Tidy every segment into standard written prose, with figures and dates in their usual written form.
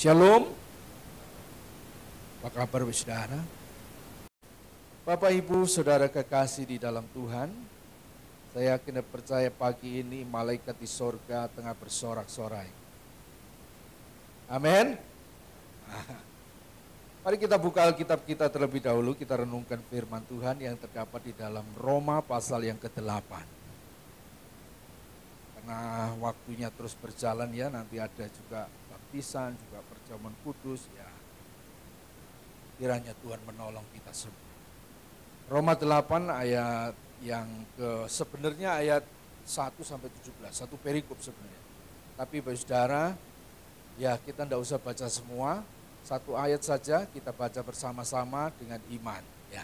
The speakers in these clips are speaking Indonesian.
Shalom. Apa kabar saudara? Bapak Ibu Saudara kekasih di dalam Tuhan, saya yakin dan percaya pagi ini malaikat di sorga tengah bersorak-sorai. Amin. Mari kita buka Alkitab kita terlebih dahulu, kita renungkan firman Tuhan yang terdapat di dalam Roma pasal yang ke-8. Karena waktunya terus berjalan ya, nanti ada juga baptisan, juga perjamuan kudus ya. Kiranya Tuhan menolong kita semua. Roma 8 ayat yang sebenarnya ayat 1 sampai 17, satu perikop sebenarnya. Tapi Bapak Saudara, ya kita tidak usah baca semua, satu ayat saja kita baca bersama-sama dengan iman. Ya,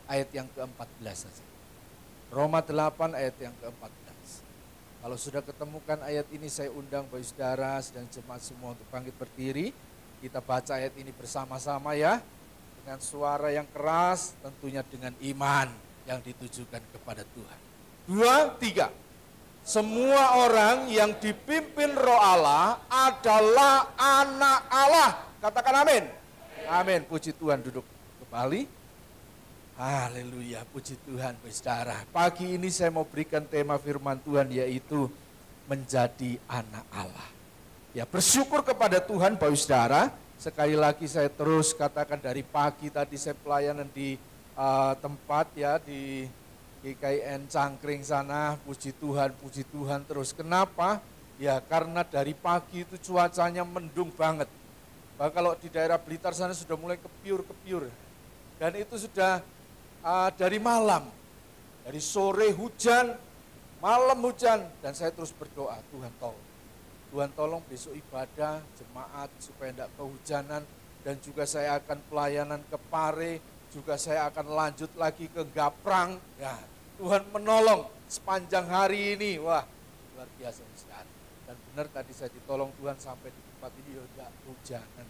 ayat yang ke-14 saja. Roma 8 ayat yang ke-14. Kalau sudah ketemukan ayat ini, saya undang Bapak Saudara dan jemaat semua untuk bangkit berdiri. Kita baca ayat ini bersama-sama ya. Dengan suara yang keras, tentunya dengan iman yang ditujukan kepada Tuhan. 2, 3. Semua orang yang dipimpin Roh Allah adalah anak Allah. Katakan amin. Amin. Puji Tuhan, duduk kembali. Haleluya, puji Tuhan, saudara. Pagi ini saya mau berikan tema firman Tuhan yaitu menjadi anak Allah. Ya, bersyukur kepada Tuhan, Bapak Saudara. Sekali lagi saya terus katakan dari pagi tadi saya pelayanan di tempat ya di GKIN Cangkring sana, puji Tuhan terus. Kenapa? Ya karena dari pagi itu cuacanya mendung banget. Bahkan kalau di daerah Blitar sana sudah mulai kepiur. Dan itu sudah dari malam, dari sore hujan, malam hujan, dan saya terus berdoa, Tuhan tolong besok ibadah, jemaat supaya tidak kehujanan, dan juga saya akan pelayanan ke Pare, juga saya akan lanjut lagi ke Gaprang. Ya, Tuhan menolong sepanjang hari ini, wah luar biasa sekali. Dan benar tadi saya ditolong Tuhan sampai di tempat ini tidak hujanan.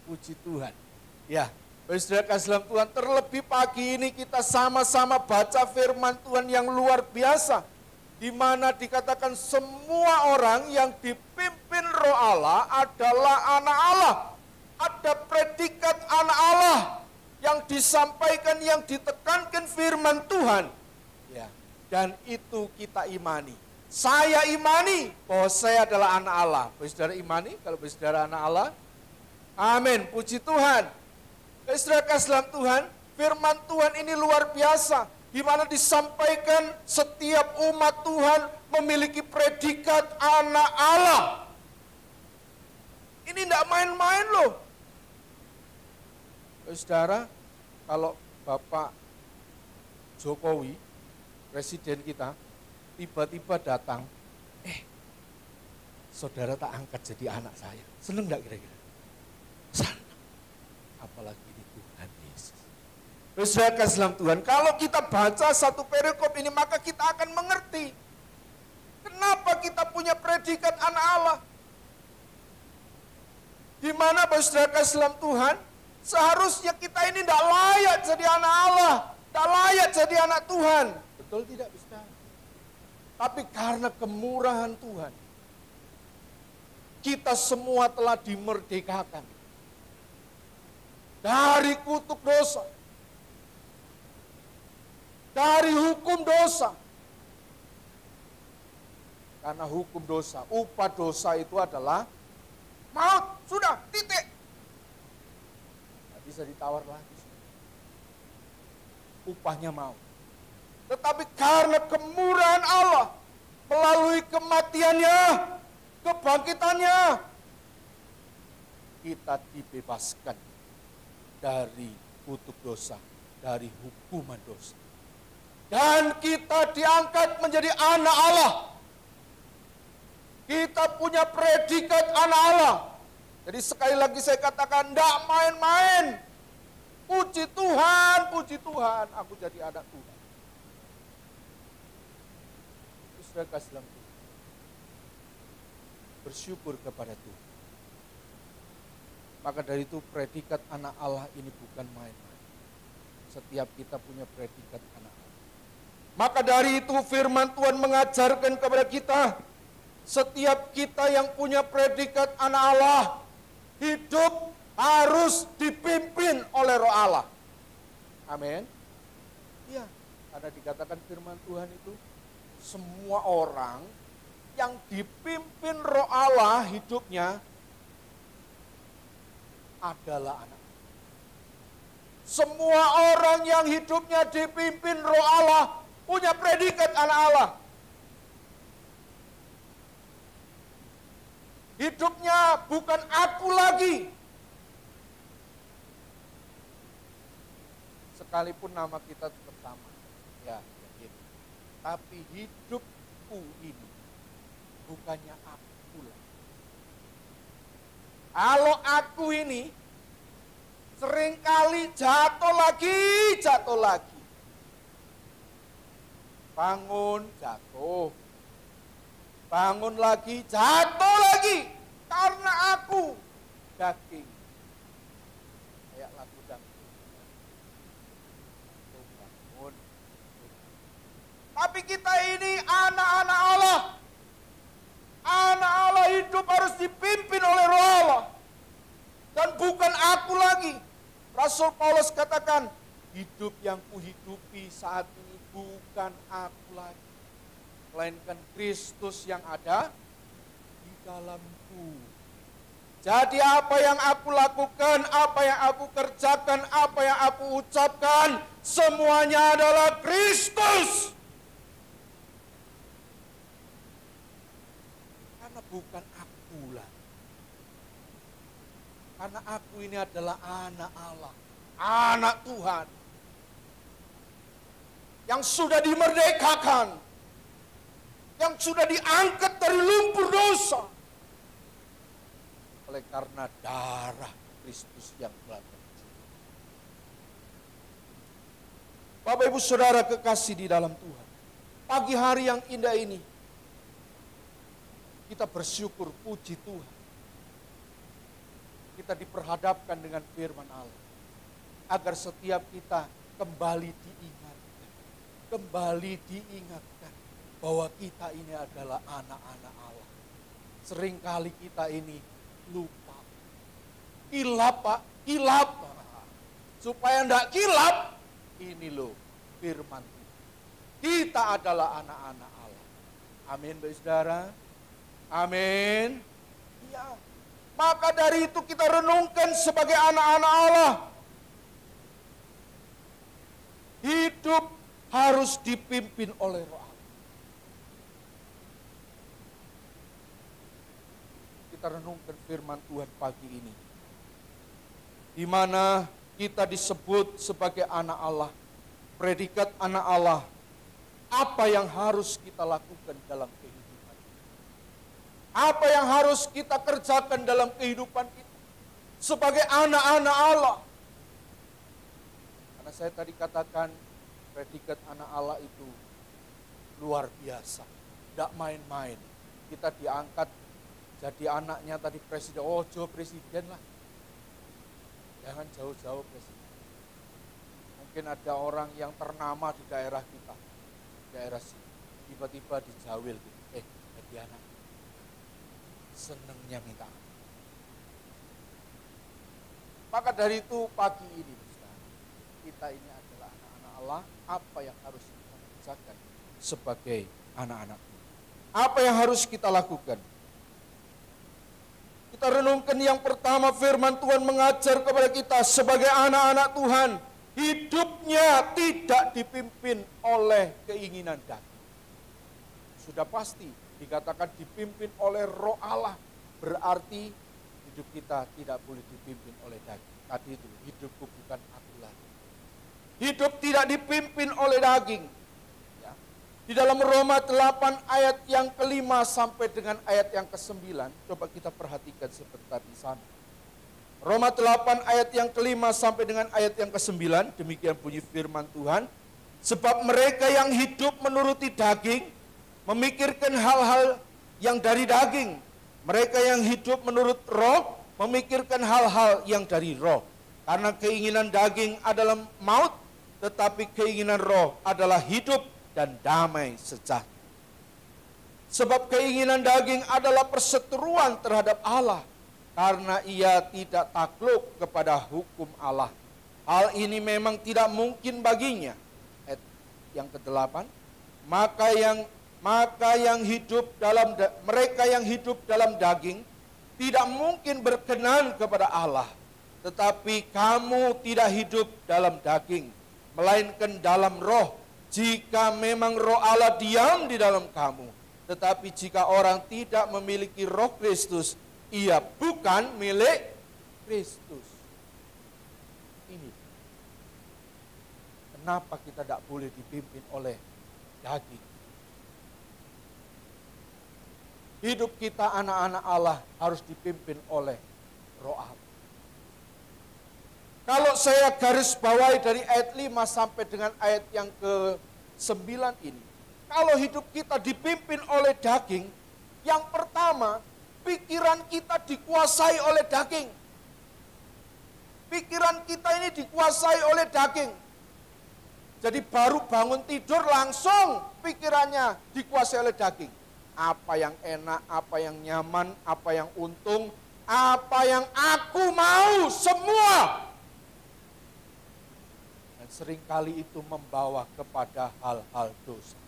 Puji Tuhan. Ya, saudara kasih dalam Tuhan, terlebih pagi ini kita sama-sama baca firman Tuhan yang luar biasa. Di mana dikatakan semua orang yang dipimpin Roh Allah adalah anak Allah. Ada predikat anak Allah yang disampaikan, yang ditekankan firman Tuhan. Ya, dan itu kita imani. Saya imani bahwa saya adalah anak Allah. Saudara imani kalau saudara anak Allah? Amin, puji Tuhan. Saudara kasih dalam Tuhan, firman Tuhan ini luar biasa. Di mana disampaikan setiap umat Tuhan memiliki predikat anak Allah. Ini tidak main-main loh. Saudara, kalau Bapak Jokowi, presiden kita, tiba-tiba datang, saudara tak angkat jadi anak saya. Seneng enggak kira-kira? Senang. Apalagi di Tuhan Yesus. Saudara kasih dalam Tuhan, kalau kita baca satu perikop ini, maka kita akan mengerti kenapa kita punya predikat anak Allah. Di mana saudara kasih dalam Tuhan, seharusnya kita ini tidak layak jadi anak Allah, tidak layak jadi anak Tuhan. Betul tidak, saudara? Tapi karena kemurahan Tuhan, kita semua telah dimerdekakan dari kutuk dosa, dari hukum dosa. Karena hukum dosa, upah dosa itu adalah maut. Sudah, titik. Tidak bisa ditawar lagi. Upahnya maut. Tetapi karena kemurahan Allah, melalui kematiannya, kebangkitannya, kita dibebaskan dari kutuk dosa, dari hukuman dosa. Dan kita diangkat menjadi anak Allah. Kita punya predikat anak Allah. Jadi sekali lagi saya katakan, tidak main-main. Puji Tuhan, aku jadi anak Tuhan. Itu sudah kasih dalam Tuhan. Bersyukur kepada Tuhan. Maka dari itu predikat anak Allah ini bukan main-main. Setiap kita punya predikat anak Allah. Maka dari itu firman Tuhan mengajarkan kepada kita, setiap kita yang punya predikat anak Allah, Hidup harus dipimpin oleh Roh Allah. Amin. Iya, karena dikatakan firman Tuhan itu, semua orang yang dipimpin Roh Allah hidupnya adalah anak. Semua orang yang hidupnya dipimpin Roh Allah punya predikat anak Allah. Hidupnya bukan aku lagi. Sekalipun nama kita tetap sama. Ya, gitu. Tapi hidupku ini bukannya aku lagi. Kalau aku ini seringkali jatuh lagi. Bangun, jatuh. Bangun lagi, jatuh lagi. Karena aku daging. Kayak lagu daging. Bangun. Tapi kita ini anak-anak Allah. Anak Allah hidup harus dipimpin oleh Roh Allah. Dan bukan aku lagi. Rasul Paulus katakan, hidup yang kuhidupi saat ini bukan aku lagi, melainkan Kristus yang ada di dalamku. Jadi apa yang aku lakukan, apa yang aku kerjakan, apa yang aku ucapkan, semuanya adalah Kristus. Karena bukan aku lagi. Karena aku ini adalah anak Allah, anak Tuhan. Yang sudah dimerdekakan, yang sudah diangkat dari lumpur dosa. Oleh karena darah Kristus yang telah tercurah. Bapak Ibu Saudara kekasih di dalam Tuhan, pagi hari yang indah ini, kita bersyukur, puji Tuhan. Kita diperhadapkan dengan firman Allah. Agar setiap kita kembali diingatkan bahwa kita ini adalah anak-anak Allah. Seringkali kita ini lupa. Kilap Pak, kilap. Supaya tidak kilap, ini loh firman Tuhan. Kita adalah anak-anak Allah. Amin Bapak Saudara. Amin. Iya. Maka dari itu kita renungkan sebagai anak-anak Allah. Hidup harus dipimpin oleh Roh Allah. Kita renungkan firman Tuhan pagi ini. Di mana kita disebut sebagai anak Allah. Predikat anak Allah. Apa yang harus kita lakukan dalam kehidupan? Apa yang harus kita kerjakan dalam kehidupan kita sebagai anak-anak Allah? Karena saya tadi katakan predikat anak Allah itu luar biasa, tidak main-main. Kita diangkat jadi anaknya tadi presiden, presiden lah. Jangan jauh-jauh presiden. Mungkin ada orang yang ternama di daerah kita, daerah sini, tiba-tiba dijawil gitu, jadi anak. Senangnya minta. Maka dari itu pagi ini, kita ini adalah anak-anak Allah. Apa yang harus kita kerjakan sebagai anak-anak? Apa yang harus kita lakukan? Kita renungkan yang pertama, firman Tuhan mengajar kepada kita sebagai anak-anak Tuhan, hidupnya tidak dipimpin oleh keinginan daging. Sudah pasti dikatakan dipimpin oleh Roh Allah, berarti hidup kita tidak boleh dipimpin oleh daging. Tadi itu, hidupku bukan aku lagi. Hidup tidak dipimpin oleh daging. Ya. Di dalam Roma 8 ayat yang ke-5 sampai dengan ayat yang ke-9, coba kita perhatikan sebentar di sana. Roma 8 ayat yang ke-5 sampai dengan ayat yang ke-9, demikian bunyi firman Tuhan. Sebab mereka yang hidup menuruti daging, memikirkan hal-hal yang dari daging. Mereka yang hidup menurut roh, memikirkan hal-hal yang dari roh. Karena keinginan daging adalah maut, tetapi keinginan roh adalah hidup dan damai sejahtera. Sebab keinginan daging adalah perseteruan terhadap Allah. karena ia tidak takluk kepada hukum Allah. Hal ini memang tidak mungkin baginya. Ayat yang ke-8, maka yang hidup dalam mereka yang hidup dalam daging tidak mungkin berkenan kepada Allah. Tetapi kamu tidak hidup dalam daging, melainkan dalam roh, jika memang roh Allah diam di dalam kamu. Tetapi jika orang tidak memiliki roh Kristus, ia bukan milik Kristus. Ini kenapa kita tidak boleh dipimpin oleh daging. Hidup kita anak-anak Allah harus dipimpin oleh roh Allah. Kalau saya garis bawahi dari ayat 5 sampai dengan ayat yang ke-9 ini, kalau hidup kita dipimpin oleh daging, yang pertama, pikiran kita dikuasai oleh daging. Pikiran kita ini dikuasai oleh daging. Jadi baru bangun tidur langsung pikirannya dikuasai oleh daging. Apa yang enak, apa yang nyaman, apa yang untung, apa yang aku mau, semua. Dan seringkali itu membawa kepada hal-hal dosa.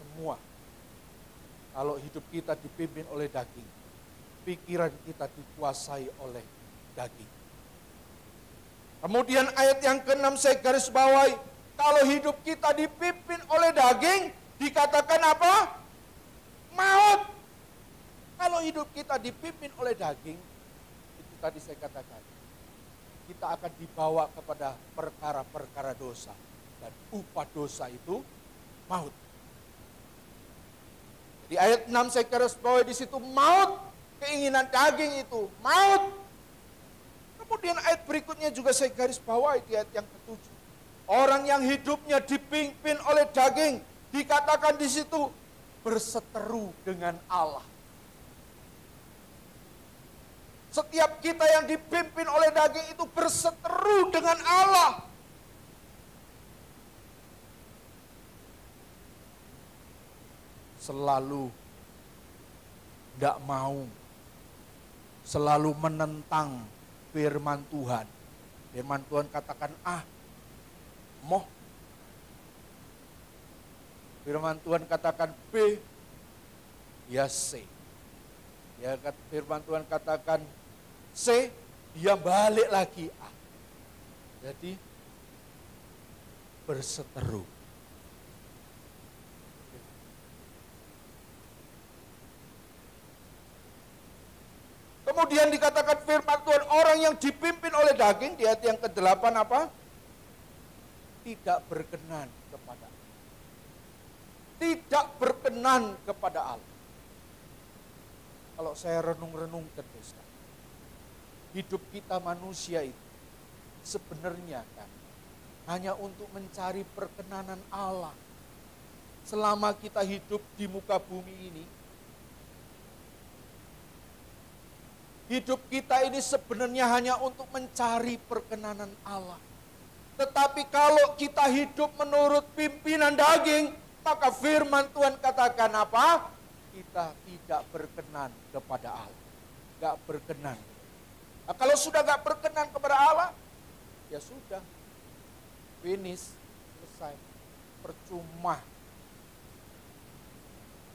Semua. Kalau hidup kita dipimpin oleh daging, pikiran kita dikuasai oleh daging. Kemudian ayat yang ke-6 saya garis bawahi, kalau hidup kita dipimpin oleh daging, dikatakan apa? Maut. Kalau hidup kita dipimpin oleh daging, itu tadi saya katakan, kita akan dibawa kepada perkara-perkara dosa. Dan upah dosa itu maut. Di ayat 6 saya garis bawahi di situ maut, keinginan daging itu maut. Kemudian ayat berikutnya juga saya garis bawahi di ayat yang ke-7. Orang yang hidupnya dipimpin oleh daging, dikatakan di situ berseteru dengan Allah. Setiap kita yang dipimpin oleh daging itu berseteru dengan Allah. Selalu tidak mau, selalu menentang firman Tuhan. Firman Tuhan katakan A, moh. Firman Tuhan katakan B, ya C. Ya, firman Tuhan katakan C, dia balik lagi A. Jadi berseteru. Kemudian dikatakan firman Tuhan, orang yang dipimpin oleh daging, di ayat yang ke-8 apa? Tidak berkenan kepada Allah. Tidak berkenan kepada Allah. Kalau saya renung-renungkan, hidup kita manusia itu sebenarnya kan hanya untuk mencari perkenanan Allah. Selama kita hidup di muka bumi ini, hidup kita ini sebenarnya hanya untuk mencari perkenanan Allah. Tetapi kalau kita hidup menurut pimpinan daging, maka firman Tuhan katakan apa? Kita tidak berkenan kepada Allah. Gak berkenan. Nah, kalau sudah gak berkenan kepada Allah, ya sudah. Finish, selesai. Percuma.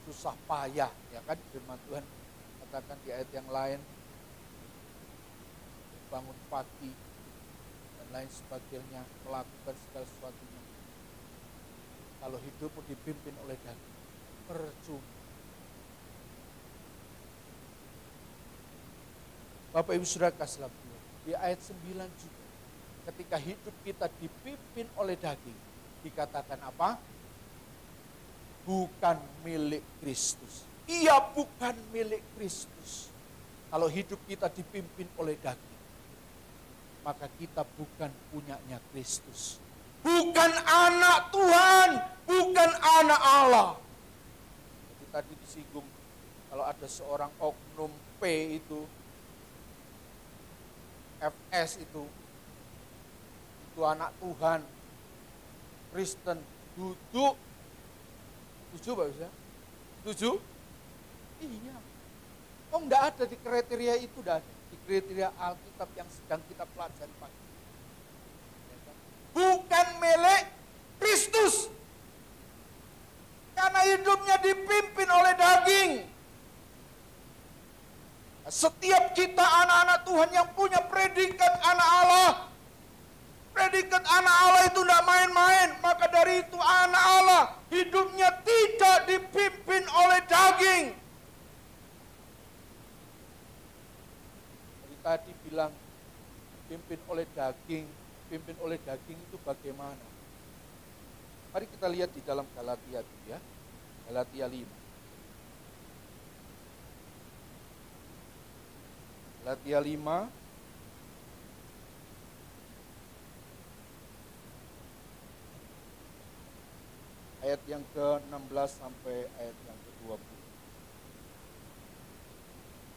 Susah payah, ya kan? Firman Tuhan katakan di ayat yang lain, bangun pagi dan lain sebagainya, melakukan segala sesuatunya. Kalau hidupmu dipimpin oleh daging, percuma. Bapak Ibu Saudara kasih Tuhan, di ayat 9 juga, ketika hidup kita dipimpin oleh daging, dikatakan apa? Bukan milik Kristus. Ia bukan milik Kristus. Kalau hidup kita dipimpin oleh daging, maka kita bukan punyanya Kristus. Bukan anak Tuhan, bukan anak Allah. Jadi tadi disinggung, kalau ada seorang oknum P itu, FS itu anak Tuhan, Kristen, duduk. Setuju Pak Bisa? Setuju? Iya. Oh, enggak ada di kriteria itu, enggak ada. Di kriteria Alkitab yang sedang kita pelajari pagi. Bukan milik Kristus. Karena hidupnya dipimpin oleh daging. Setiap kita anak-anak Tuhan yang punya predikat anak Allah. Predikat anak Allah itu tidak main-main. Maka dari itu anak Allah hidupnya tidak dipimpin oleh daging. Jadi tadi bilang pimpin oleh daging. Pimpin oleh daging itu bagaimana? Mari kita lihat di dalam Galatia itu ya. Galatia 5. Galatia 5 ayat yang ke-16 sampai ayat yang ke-20.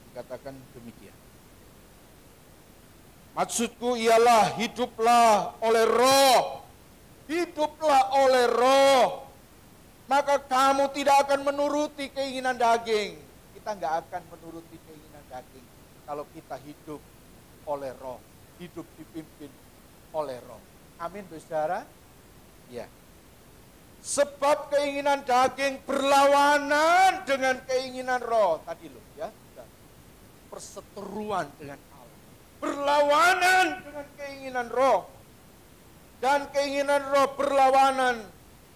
Dikatakan demikian. Maksudku ialah hiduplah oleh roh. Hiduplah oleh roh. Maka kamu tidak akan menuruti keinginan daging. Kita nggak akan menuruti keinginan daging. Kalau kita hidup oleh roh. Hidup dipimpin oleh roh. Amin, saudara? Ya. Sebab keinginan daging berlawanan dengan keinginan roh. Tadi loh ya. Perseteruan dengan Allah. Berlawanan dengan keinginan roh. Dan keinginan roh berlawanan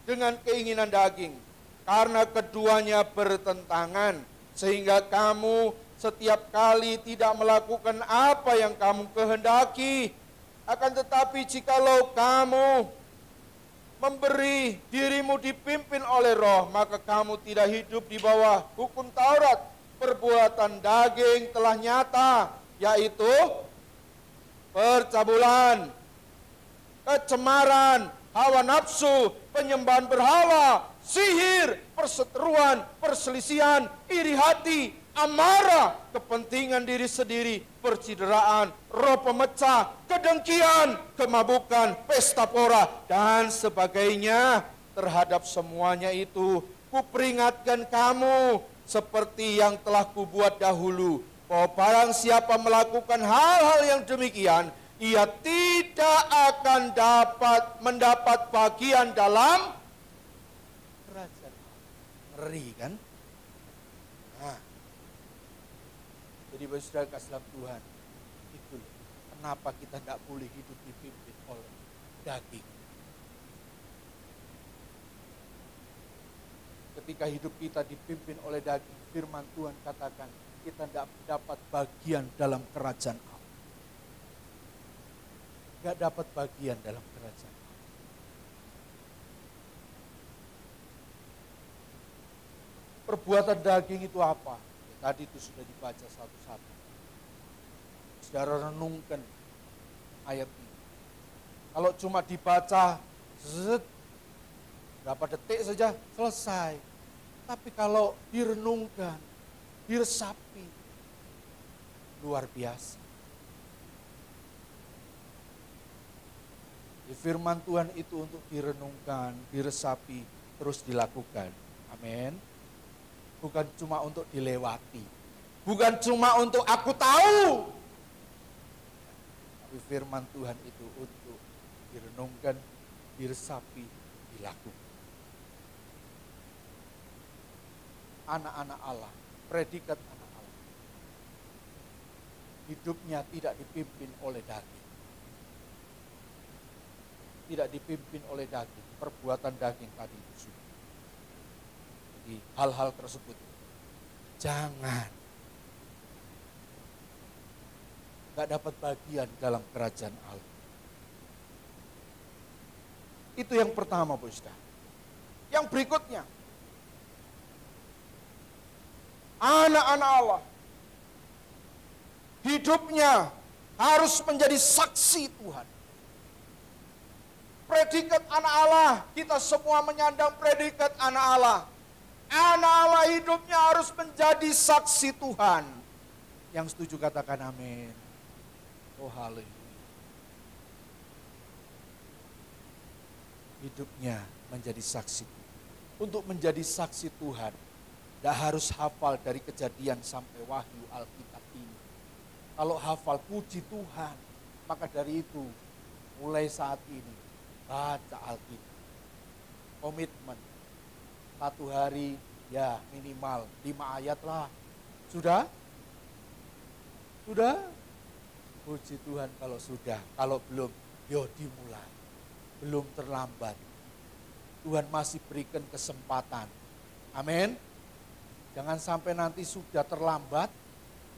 dengan keinginan daging. Karena keduanya bertentangan. Sehingga kamu setiap kali tidak melakukan apa yang kamu kehendaki. Akan tetapi jikalau kamu memberi dirimu dipimpin oleh roh, maka kamu tidak hidup di bawah hukum Taurat. Perbuatan daging telah nyata, yaitu percabulan, kecemaran, hawa nafsu, penyembahan berhala, sihir, perseteruan, perselisihan, iri hati, amarah, kepentingan diri sendiri, percideraan, roh pemecah, kedengkian, kemabukan, pesta pora, dan sebagainya. Terhadap semuanya itu, kuperingatkan kamu, seperti yang telah kubuat dahulu, bahwa barang siapa melakukan hal-hal yang demikian, ia tidak akan mendapat bagian dalam kerajaan. Ngeri kan? Nah, jadi saudara kasih dalam Tuhan, itu kenapa kita tidak boleh hidup dipimpin oleh daging. Ketika hidup kita dipimpin oleh daging, firman Tuhan katakan kita tidak dapat bagian dalam kerajaan Allah. Tidak dapat bagian dalam kerajaan Allah. Perbuatan daging itu apa? Ya, tadi itu sudah dibaca satu-satu. Saudara renungkan ayat ini. Kalau cuma dibaca, berapa detik saja selesai. Tapi kalau direnungkan, diresapi, luar biasa. Di firman Tuhan itu untuk direnungkan, diresapi, terus dilakukan. Amin. Bukan cuma untuk dilewati. Bukan cuma untuk aku tahu. Tapi firman Tuhan itu untuk direnungkan, diresapi, dilakukan. Anak-anak Allah, predikat anak Allah. Hidupnya tidak dipimpin oleh daging. Tidak dipimpin oleh daging, perbuatan daging tadi itu sudah. Jadi hal-hal tersebut jangan. Gak dapat bagian dalam kerajaan Allah. Itu yang pertama, Bu Saudara. Yang berikutnya, anak-anak Allah hidupnya harus menjadi saksi Tuhan. Predikat anak Allah, kita semua menyandang predikat anak Allah. Anak Allah hidupnya harus menjadi saksi Tuhan. Yang setuju katakan amin. Oh haleluya. Hidupnya menjadi saksi. Untuk menjadi saksi Tuhan, Tidak harus hafal dari Kejadian sampai Wahyu Alkitab ini. Kalau hafal, puji Tuhan. Maka dari itu, mulai saat ini, baca Alkitab. Komitmen. Satu hari, ya minimal 5 ayat lah. Sudah? Sudah? Puji Tuhan kalau sudah. Kalau belum, yo dimulai. Belum terlambat. Tuhan masih berikan kesempatan. Amin. Jangan sampai nanti sudah terlambat.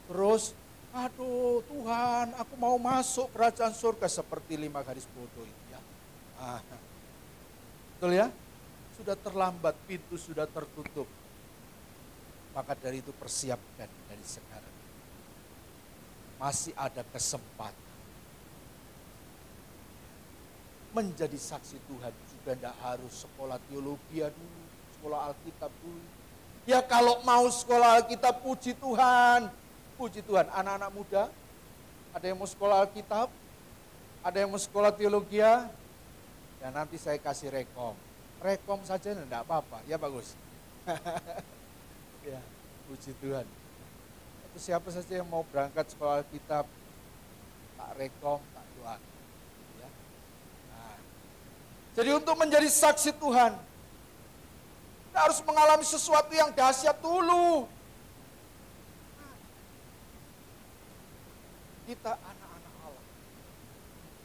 Terus, aduh Tuhan, aku mau masuk kerajaan surga seperti 5 garis bodoh itu ya. Betul ya? Sudah terlambat, pintu sudah tertutup. Maka dari itu persiapkan dari sekarang. Masih ada kesempatan. Menjadi saksi Tuhan juga tidak harus sekolah teologi dulu, sekolah Alkitab dulu. Ya kalau mau sekolah Alkitab, puji Tuhan. Puji Tuhan, anak-anak muda, ada yang mau sekolah Alkitab, ada yang mau sekolah teologi, ya nanti saya kasih rekom. Rekom saja tidak apa-apa, ya bagus. Ya, puji Tuhan. Itu siapa saja yang mau berangkat sekolah Alkitab, tak rekom, tak doa. Ya. Nah, jadi untuk menjadi saksi Tuhan, kita harus mengalami sesuatu yang dahsyat dulu. Kita anak-anak Allah.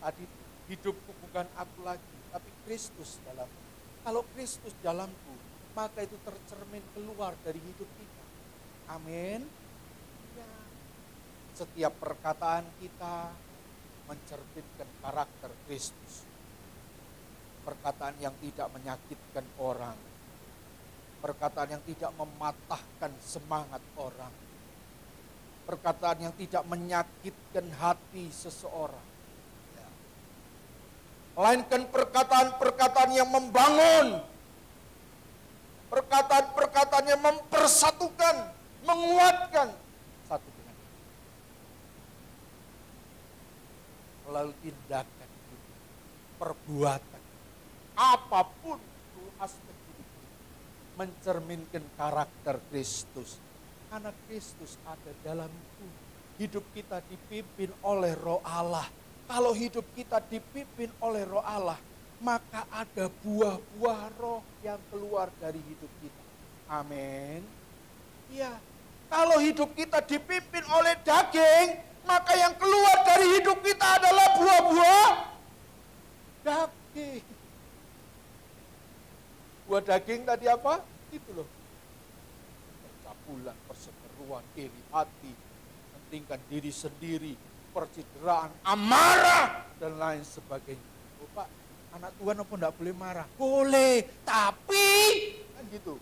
Tadi hidupku bukan aku lagi, tapi Kristus dalamku. Kalau Kristus dalamku, maka itu tercermin keluar dari hidup kita. Amin. Ya. Setiap perkataan kita mencerminkan karakter Kristus. Perkataan yang tidak menyakitkan orang. Perkataan yang tidak mematahkan semangat orang. Perkataan yang tidak menyakitkan hati seseorang. Ya. Melainkan perkataan-perkataan yang membangun. Perkataan-perkataan yang mempersatukan, menguatkan satu dengan lain. Melalui tindakan hidup, perbuatan, apapun itu aspek hidup kita, mencerminkan karakter Kristus. Karena Kristus ada dalamku. Hidup kita dipimpin oleh Roh Allah. Kalau hidup kita dipimpin oleh Roh Allah, maka ada buah-buah roh yang keluar dari hidup kita. Amin. Iya. Kalau hidup kita dipimpin oleh daging, maka yang keluar dari hidup kita adalah buah-buah daging. Buah daging tadi apa? Itu loh. Percabulan, perseteruan, iri hati, mementingkan diri sendiri, percideraan, amarah, dan lain sebagainya. Oh, Pak, anak Tuhan apa enggak boleh marah? Boleh, tapi kan gitu.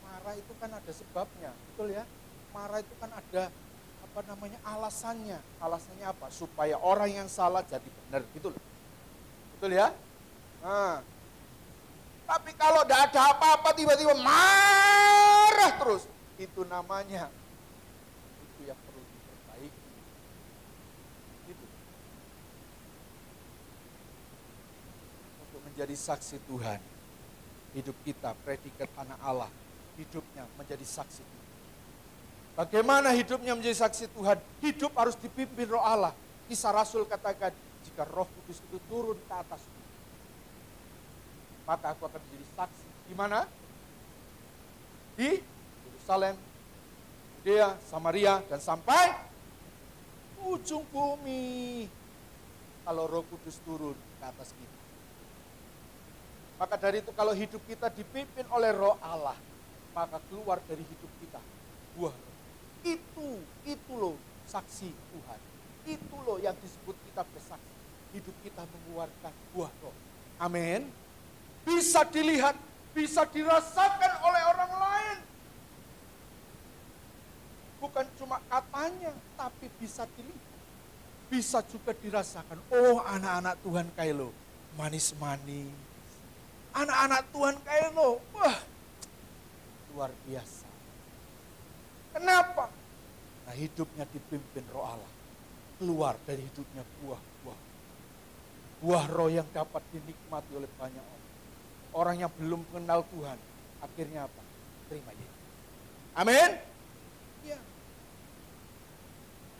Marah itu kan ada sebabnya, betul ya? Marah itu kan ada alasannya. Alasannya apa? Supaya orang yang salah jadi benar, gitu loh. Betul ya? Nah, tapi kalau tidak ada apa-apa tiba-tiba marah terus, itu namanya itu yang perlu diperbaiki. Gitu. Untuk menjadi saksi Tuhan, hidup kita predikat anak Allah, hidupnya menjadi saksi Tuhan. Bagaimana hidupnya menjadi saksi Tuhan? Hidup harus dipimpin Roh Allah. Kisah Rasul katakan, jika Roh Kudus itu turun ke atas, maka aku akan menjadi saksi. Di mana? Di Yerusalem, Yudea, Samaria, dan sampai ujung bumi. Kalau Roh Kudus turun ke atas kita. Maka dari itu kalau hidup kita dipimpin oleh Roh Allah, maka keluar dari hidup kita buah roh. Itu loh saksi Tuhan. Itu loh yang disebut kita bersaksi. Hidup kita mengeluarkan buah roh. Amin. Bisa dilihat, bisa dirasakan oleh orang lain. Bukan cuma katanya, tapi bisa dilihat. Bisa juga dirasakan. Oh, anak-anak Tuhan kayak lo, manis-manis. Anak-anak Tuhan kayak lo, wah, luar biasa. Kenapa? Nah, hidupnya dipimpin Roh Allah. Keluar dari hidupnya buah-buah. Buah roh yang dapat dinikmati oleh banyak orang. Orang yang belum mengenal Tuhan, akhirnya apa? terima Yesus. Amin. Ya.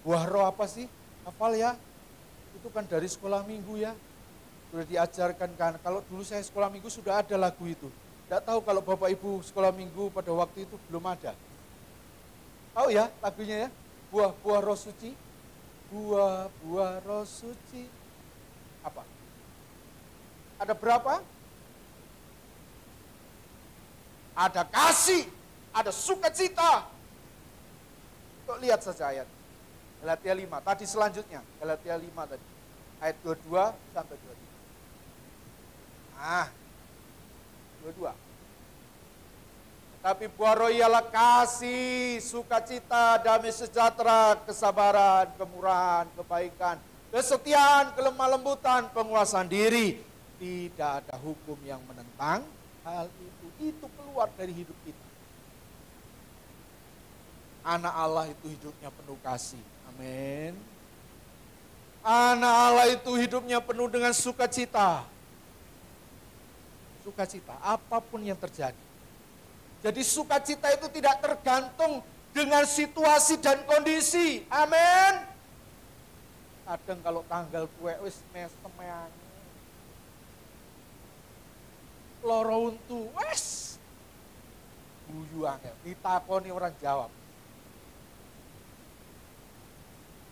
Buah roh apa sih? Hafal ya? Itu kan dari sekolah minggu ya. Sudah diajarkan kan. Kalau dulu saya sekolah minggu sudah ada lagu itu. Tidak tahu kalau Bapak Ibu sekolah minggu pada waktu itu belum ada. Tahu ya lagunya ya? Buah-buah roh suci. Buah-buah roh suci. Apa? Ada berapa? Ada kasih, ada sukacita. Kok lihat saja ayat. Galatia 5, tadi selanjutnya. Galatia 5 tadi. Ayat 22 sampai 23. Nah, 22. Tapi buah roh ialah kasih, sukacita, damai sejahtera, kesabaran, kemurahan, kebaikan, kesetiaan, kelemah lembutan, penguasaan diri. Tidak ada hukum yang menentang hal itu. Itu keluar dari hidup kita. Anak Allah itu hidupnya penuh kasih. Amin. Anak Allah itu hidupnya penuh dengan sukacita. Sukacita, apapun yang terjadi. Jadi sukacita itu tidak tergantung dengan situasi dan kondisi. Amin. Kadang kalau tanggal kue wis mesem loro untu, wes guyu angel, ditakoni orang jawab.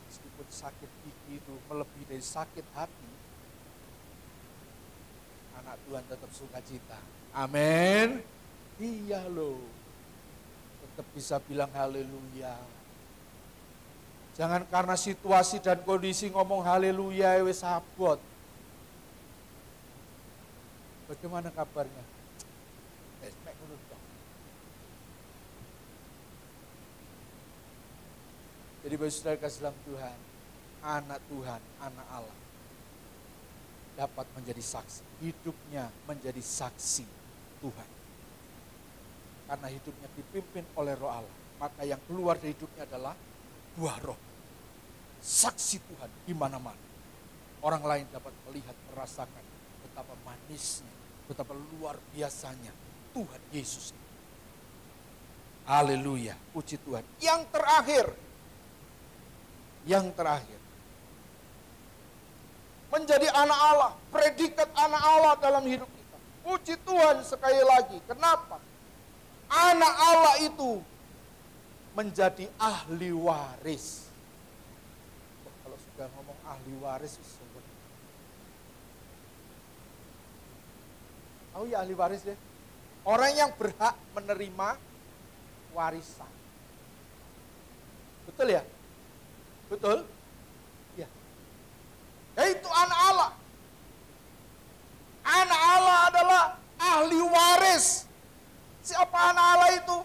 Meskipun sakit gigi itu melebihi dari sakit hati, anak Tuhan tetap sukacita. Amin. Iya loh, tetap bisa bilang haleluya. Jangan karena situasi dan kondisi ngomong haleluya wes abot. Bagaimana kabarnya? Jadi bagi saudara kasih dalam Tuhan, anak Tuhan, anak Allah dapat menjadi saksi. Hidupnya menjadi saksi Tuhan. Karena hidupnya dipimpin oleh Roh Allah, maka yang keluar dari hidupnya adalah buah roh. Saksi Tuhan di mana-mana. Orang lain dapat melihat, merasakan betapa manisnya, betapa luar biasanya Tuhan Yesus. Haleluya, puji Tuhan. Yang terakhir, menjadi anak Allah, predikat anak Allah dalam hidup kita. Puji Tuhan sekali lagi. Kenapa? Anak Allah itu menjadi ahli waris. Kalau sudah ngomong ahli waris, tahu ya ahli waris ya? Orang yang berhak menerima warisan. Betul ya? Betul? Ya. Yaitu anak Allah. Anak Allah adalah ahli waris. Siapa anak Allah itu?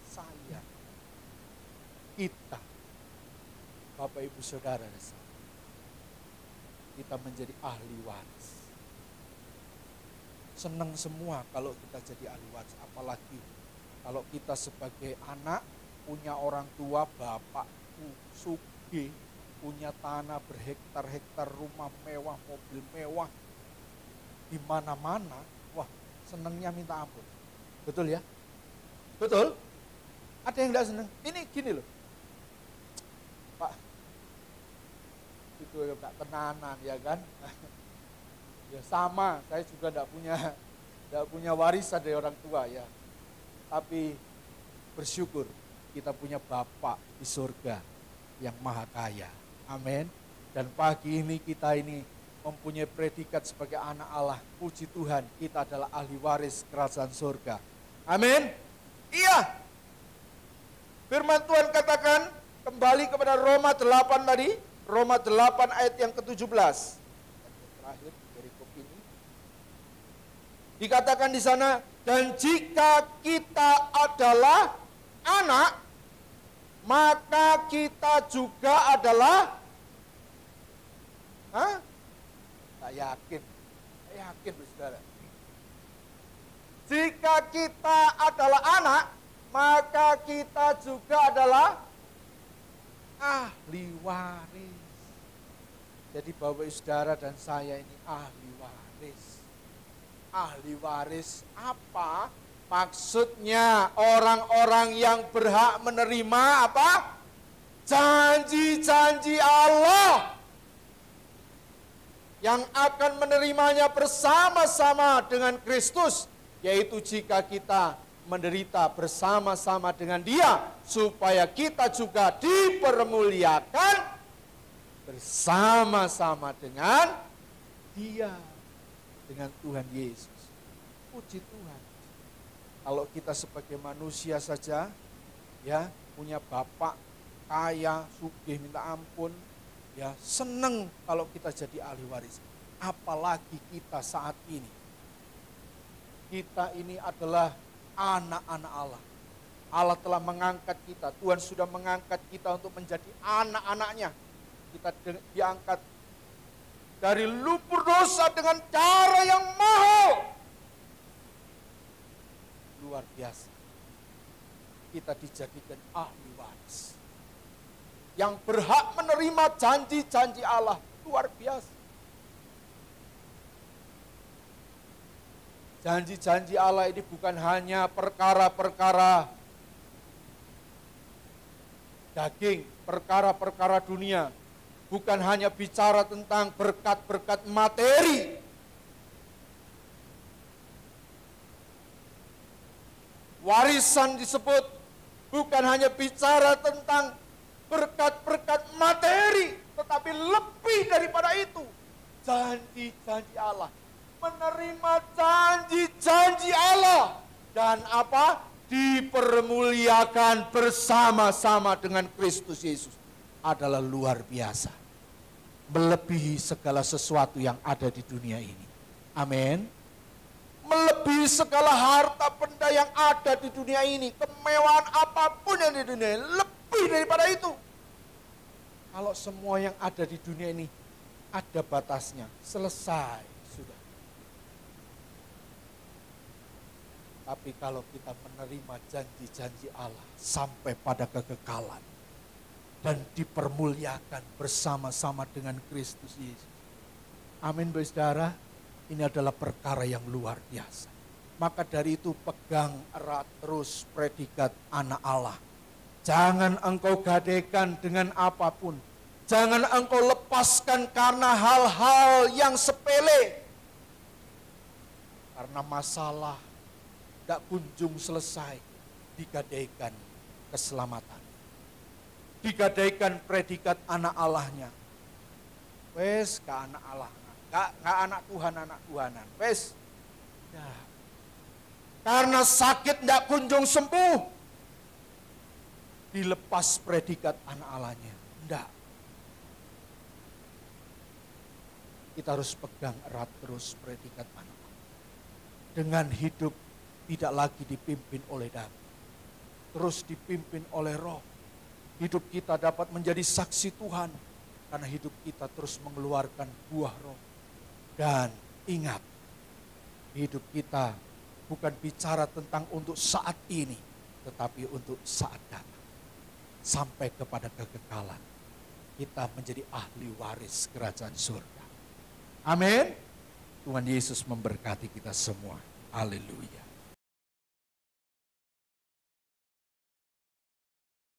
Saya. Kita. Bapak Ibu Saudara dan saya. Kita menjadi ahli waris. Senang semua kalau kita jadi ahli waris. Apalagi kalau kita sebagai anak punya orang tua, bapak sugih, punya tanah berhektar-hektar, rumah mewah, mobil mewah, di mana-mana, wah senangnya minta ampun. Betul ya? Betul? Ada yang tidak senang? Ini gini loh, Pak, itu enggak tenanan ya kan? Ya sama, saya juga tidak punya warisan dari orang tua ya. Tapi bersyukur kita punya Bapa di surga yang maha kaya. Amin. Dan pagi ini kita ini mempunyai predikat sebagai anak Allah. Puji Tuhan, kita adalah ahli waris kerajaan surga. Amin. Iya. Firman Tuhan katakan kembali kepada Roma 8 tadi. Roma 8 ayat yang ke-17. Terakhir perikop ini. Dikatakan di sana, dan jika kita adalah anak, maka kita juga adalah tak yakin saudara. Jika kita adalah anak, maka kita juga adalah ahli waris. Jadi Bapak Saudara dan saya ini ahli waris. Ahli waris apa? Maksudnya orang-orang yang berhak menerima apa? Janji-janji Allah. Yang akan menerimanya bersama-sama dengan Kristus. Yaitu jika kita menderita bersama-sama dengan Dia. Supaya kita juga dipermuliakan bersama-sama dengan Dia. Dengan Tuhan Yesus. Puji Tuhan. Kalau kita sebagai manusia saja, ya punya bapak kaya, sugih minta ampun, ya seneng kalau kita jadi ahli waris. Apalagi kita saat ini. Kita ini adalah anak-anak Allah. Allah telah mengangkat kita, Tuhan sudah mengangkat kita untuk menjadi anak-anaknya. Kita diangkat dari lupur dosa dengan cara yang mahal. Luar biasa. Kita dijadikan ahli waris. Yang berhak menerima janji-janji Allah. Luar biasa. Janji-janji Allah ini bukan hanya perkara-perkara daging, perkara-perkara dunia. Bukan hanya bicara tentang berkat-berkat materi. Warisan disebut bukan hanya bicara tentang berkat-berkat materi, tetapi lebih daripada itu. Janji-janji Allah. Menerima janji-janji Allah. Dan apa? Dipermuliakan bersama-sama dengan Kristus Yesus. Adalah luar biasa. Melebihi segala sesuatu yang ada di dunia ini. Amin. Melebihi segala harta benda yang ada di dunia ini. Kemewahan apapun yang di dunia ini. Lebih daripada itu. Kalau semua yang ada di dunia ini ada batasnya. Selesai. Sudah. Tapi kalau kita menerima janji-janji Allah sampai pada kekekalan. Dan dipermuliakan bersama-sama dengan Kristus Yesus. Amin, saudara. Ini adalah perkara yang luar biasa. Maka dari itu pegang erat terus predikat anak Allah. Jangan engkau gadaikan dengan apapun. Jangan engkau lepaskan karena hal-hal yang sepele. Karena masalah tidak kunjung selesai. Digadaikan keselamatan. Digadaikan predikat anak Allahnya. Wes ke anak Allah. Gak anak Tuhanan. Wes. Ya. Karena sakit tidak kunjung sembuh. Dilepas predikat anak Allahnya. Tidak. Kita harus pegang erat terus predikat anak Allah. Dengan hidup tidak lagi dipimpin oleh daging. Terus dipimpin oleh roh. Hidup kita dapat menjadi saksi Tuhan. Karena hidup kita terus mengeluarkan buah roh. Dan ingat, hidup kita bukan bicara tentang untuk saat ini, tetapi untuk saat datang. Sampai kepada kekekalan. Kita menjadi ahli waris kerajaan surga. Amin. Tuhan Yesus memberkati kita semua. Haleluya.